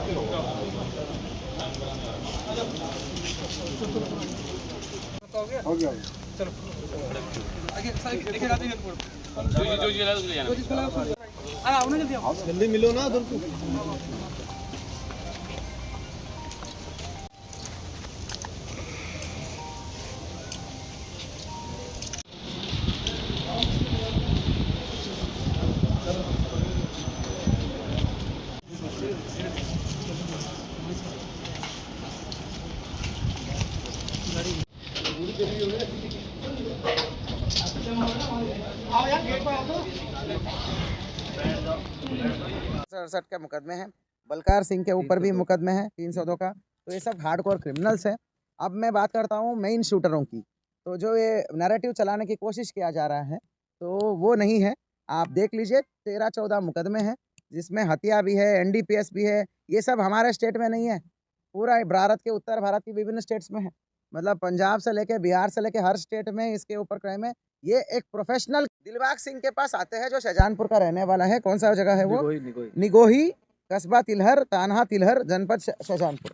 हो गया चलो जल्दी मिलो ना उधर को। सड़सठ के मुकदमे हैं, बलकार सिंह के ऊपर भी मुकदमे हैं 302 का। तो ये सब हार्डकोर क्रिमिनल्स हैं। अब मैं बात करता हूँ मेन शूटरों की। तो जो ये नैरेटिव चलाने की कोशिश किया जा रहा है तो वो नहीं है। आप देख लीजिए 13-14 मुकदमे हैं जिसमें हत्या भी है, एनडीपीएस भी है। ये सब हमारे स्टेट में नहीं है, पूरा भारत के उत्तर भारत की विभिन्न स्टेट्स में है। मतलब पंजाब से लेके बिहार से लेके हर स्टेट में इसके ऊपर क्राइम है। ये एक प्रोफेशनल दिलबाग सिंह के पास आते हैं जो शाहजहानपुर का रहने वाला है। कौन सा जगह है वो? निगोही, कस्बा तिलहर, तानहा तिलहर, जनपद शाहजहानपुर।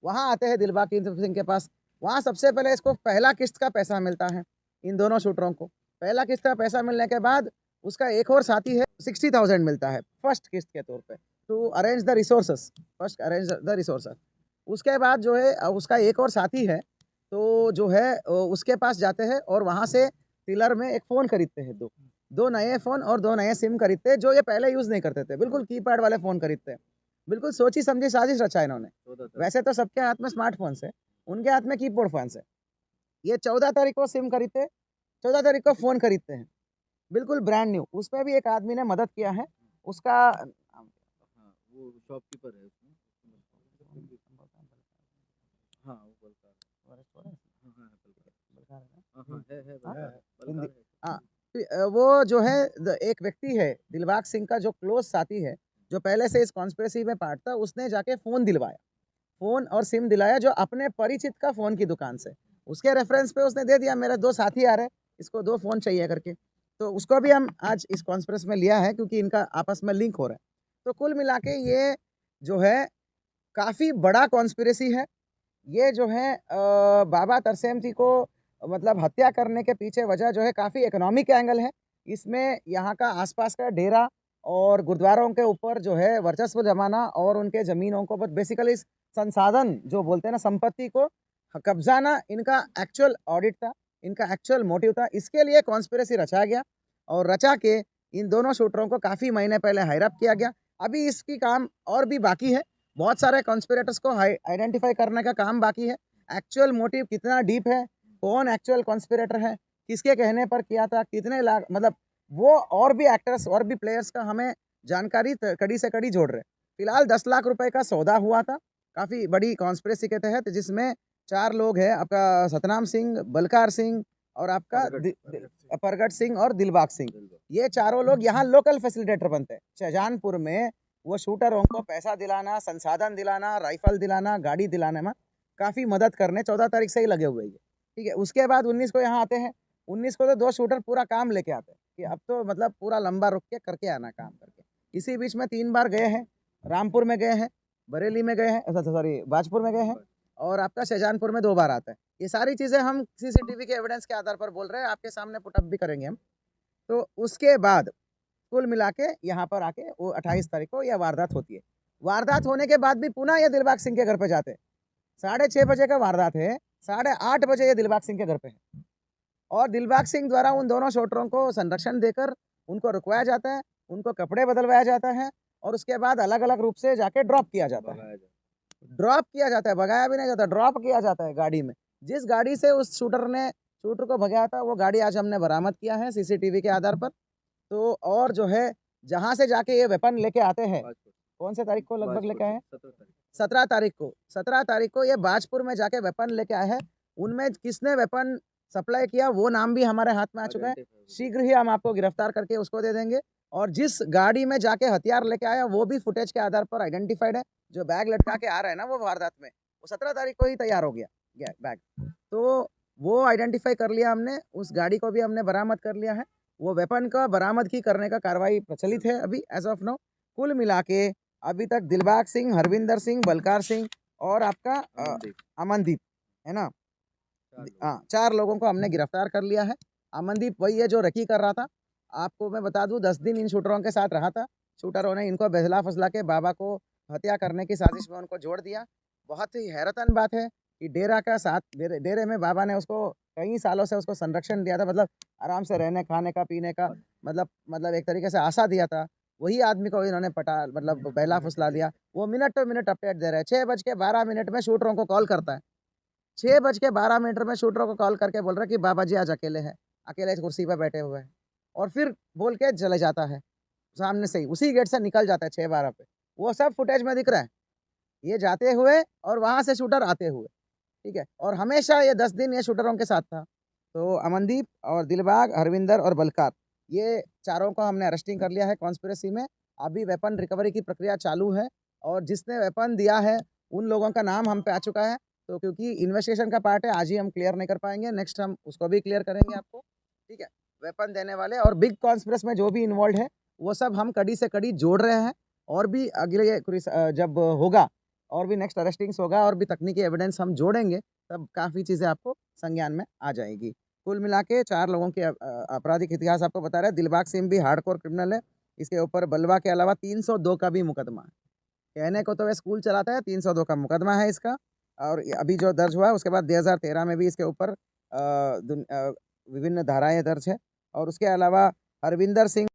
वहाँ आते हैं दिलबाग सिंह के पास। वहाँ सबसे पहले इसको पहला किस्त का पैसा मिलता है, इन दोनों शूटरों को। पहला किस्त का पैसा मिलने के बाद उसका एक और साथी है 60,000 मिलता है फर्स्ट किस्त के तौर पे, to arrange the resources. First arrange the resources. उसके बाद जो है उसका एक और साथी है तो जो है उसके पास जाते हैं और वहाँ से टिलर में एक फ़ोन खरीदते हैं। दो नए फ़ोन और 2 नए सिम खरीदते हैं जो ये पहले यूज़ नहीं करते थे। बिल्कुल कीपैड वाले फ़ोन खरीदते हैं। बिल्कुल सोची समझी साजिश रचा इन्होंने। वैसे तो सबके हाथ में स्मार्टफ़ोन्स है, उनके हाथ में कीपैड फ़ोन्स है। ये 14 तारीख को सिम खरीदते हैं, 14 तारीख को फ़ोन खरीदते हैं, बिल्कुल ब्रांड न्यू। उसमें भी एक आदमी ने मदद किया है। उसका वो शॉपकीपर है उसमें। हाँ वो वो जो है एक व्यक्ति है दिलबाग सिंह का जो क्लोज साथी है, जो पहले से इस कॉन्स्पिरेसी में पार्ट था। उसने जाके फ़ोन दिलवाया, फ़ोन और सिम दिलाया जो अपने परिचित का फ़ोन की दुकान से। उसके रेफरेंस पे उसने दे दिया, मेरे 2 साथी आ रहे हैं, इसको 2 फ़ोन चाहिए करके। तो उसको भी हम आज इस कॉन्स्पिरेसी में लिया है क्योंकि इनका आपस में लिंक हो रहा है। तो कुल मिला के ये जो है काफ़ी बड़ा कॉन्स्पिरेसी है। ये जो है बाबा तरसेम जी को मतलब हत्या करने के पीछे वजह जो है काफ़ी इकोनॉमिक एंगल है। इसमें यहाँ का आसपास का डेरा और गुरुद्वारों के ऊपर जो है वर्चस्व जमाना और उनके ज़मीनों को बेसिकली संसाधन जो बोलते हैं ना, संपत्ति को कब्जाना, इनका एक्चुअल ऑडिट था, इनका एक्चुअल मोटिव था। इसके लिए कॉन्स्पिरेसी रचा गया और रचा के इन दोनों शूटरों को काफ़ी महीने पहले हायर अप किया गया। अभी इसकी काम और भी बाकी है। बहुत सारे कॉन्स्पिरेटर्स को आइडेंटिफाई करने का काम बाकी है। एक्चुअल मोटिव कितना डीप है, कौन एक्चुअल कॉन्स्पिरेटर है, किसके कहने पर किया था, कितने लाख, मतलब वो और भी एक्टर्स और भी प्लेयर्स का हमें जानकारी कड़ी से कड़ी जोड़ रहे। फिलहाल 10 लाख रुपए का सौदा हुआ था काफ़ी बड़ी कॉन्स्पिरेसी के तहत, जिसमें 4 लोग हैं, आपका सतनाम सिंह, बलकार सिंह और आपका परगट सिंह और दिलबाग सिंह। ये चारों लोग यहाँ लोकल फैसिलिटेटर बनते हैं। शाहजहानपुर में वो शूटरों को पैसा दिलाना, संसाधन दिलाना, राइफल दिलाना, गाड़ी दिलाने में काफ़ी मदद करने 14 तारीख से ही लगे हुए हैं। ठीक है, उसके बाद 19 को यहाँ आते हैं। 19 को तो 2 शूटर पूरा काम लेके आते हैं कि अब तो मतलब पूरा लंबा रुक के करके आना काम करके। इसी बीच में 3 बार गए हैं, रामपुर में गए हैं, बरेली में गए हैं, सॉरी बाजपुर में गए हैं और आपका शाहजहानपुर में 2 बार आता है। ये सारी चीज़ें हम सीसीटीवी के एविडेंस के आधार पर बोल रहे हैं, आपके सामने पुटअप भी करेंगे हम। तो उसके बाद कुल मिला के यहाँ पर आके वो 28 तारीख को यह वारदात होती है। वारदात होने के बाद भी पुनः ये दिलबाग सिंह के घर पे जाते हैं। 6:30 बजे का वारदात है, 8:30 बजे ये दिलबाग सिंह के घर पे है और दिलबाग सिंह द्वारा उन दोनों शूटरों को संरक्षण देकर उनको रुकवाया जाता है, उनको कपड़े बदलवाया जाता है और उसके बाद अलग-अलग रूप से जाके ड्रॉप किया जाता है। ड्रॉप किया जाता है, भगाया भी नहीं जाता, ड्रॉप किया जाता है गाड़ी में। जिस गाड़ी से उस शूटर को भगाया था वो गाड़ी आज हमने बरामद किया है सीसीटीवी के आधार पर। तो और जो है जहाँ से जाके ये वेपन लेके आते हैं, कौन से तारीख को लगभग लेके आए हैं? 17 तारीख को। 17 तारीख को ये बाजपुर में जाके वेपन लेके आए हैं। उनमें किसने वेपन सप्लाई किया वो नाम भी हमारे हाथ में आ चुका है। शीघ्र ही हम आपको गिरफ्तार करके उसको दे देंगे और जिस गाड़ी में जाके हथियार लेके आया वो भी फुटेज के आधार पर आइडेंटिफाइड है। जो बैग लटका के आ रहा है ना वो वारदात में, वो 17 तारीख को ही तैयार हो गया बैग। तो वो आइडेंटिफाई कर लिया हमने, उस गाड़ी को भी हमने बरामद कर लिया है। वो वेपन का बरामदगी करने का कार्रवाई प्रचलित है अभी एज ऑफ नाउ। कुल मिला के अभी तक दिलबाग सिंह, हरविंदर सिंह, बलकार सिंह और आपका अमनदीप, अमनदीप है ना। 4 लोग। हाँ, 4 लोगों को हमने गिरफ्तार कर लिया है। अमनदीप वही है जो रेकी कर रहा था। आपको मैं बता दूँ 10 दिन इन शूटरों के साथ रहा था। शूटरों ने इनको बहला-फुसला के बाबा को हत्या करने की साजिश में उनको जोड़ दिया। बहुत ही हैरतन बात है कि डेरा का साथ डेरे में बाबा ने उसको कई सालों से उसको संरक्षण दिया था, मतलब आराम से रहने, खाने का, पीने का, मतलब एक तरीके से आशा दिया था। वही आदमी को इन्होंने मतलब बहला-फुसला दिया। वो मिनट टू मिनट अपडेट दे रहे हैं। 6:12 में शूटरों को कॉल करता है। 6:12 में शूटरों को कॉल करके बोल रहा है कि बाबा जी आज अकेले हैं, अकेले कुर्सी पे बैठे हुए हैं और फिर बोल के चले जाता है, सामने से ही, उसी गेट से निकल जाता है 6:12 पे। वो सब फुटेज में दिख रहा है, ये जाते हुए और वहाँ से शूटर आते हुए, ठीक है? और हमेशा ये 10 दिन ये शूटरों के साथ था। तो अमनदीप और दिलबाग, हरविंदर और बलकार, ये चारों को हमने अरेस्टिंग कर लिया है कॉन्स्पिरेसी में। अभी वेपन रिकवरी की प्रक्रिया चालू है और जिसने वेपन दिया है, उन लोगों का नाम हम पे आ चुका है। तो क्योंकि इन्वेस्टिगेशन का पार्ट है, आज ही हम क्लियर नहीं कर पाएँगे, नेक्स्ट हम उसको भी क्लियर करेंगे आपको, ठीक है? वेपन देने वाले और बिग कॉन्स्पिरेसी में जो भी इन्वॉल्व्ड है, वो सब हम कड़ी से कड़ी जोड़ रहे हैं और भी अगले जब होगा और भी नेक्स्ट अरेस्टिंग्स होगा और भी तकनीकी एविडेंस हम जोड़ेंगे, तब काफ़ी चीज़ें आपको संज्ञान में आ जाएगी। कुल मिला के 4 लोगों के आपराधिक इतिहास आपको बता रहे हैं। दिलबाग सिंह भी हार्डकोर क्रिमिनल है। इसके ऊपर बलवा के अलावा 302 का भी मुकदमा है। कहने को तो वह स्कूल चलाता है, 302 का मुकदमा है इसका और अभी जो दर्ज हुआ है उसके बाद 2013 में भी इसके ऊपर विभिन्न धाराएँ दर्ज है और उसके अलावा हरविंदर सिंह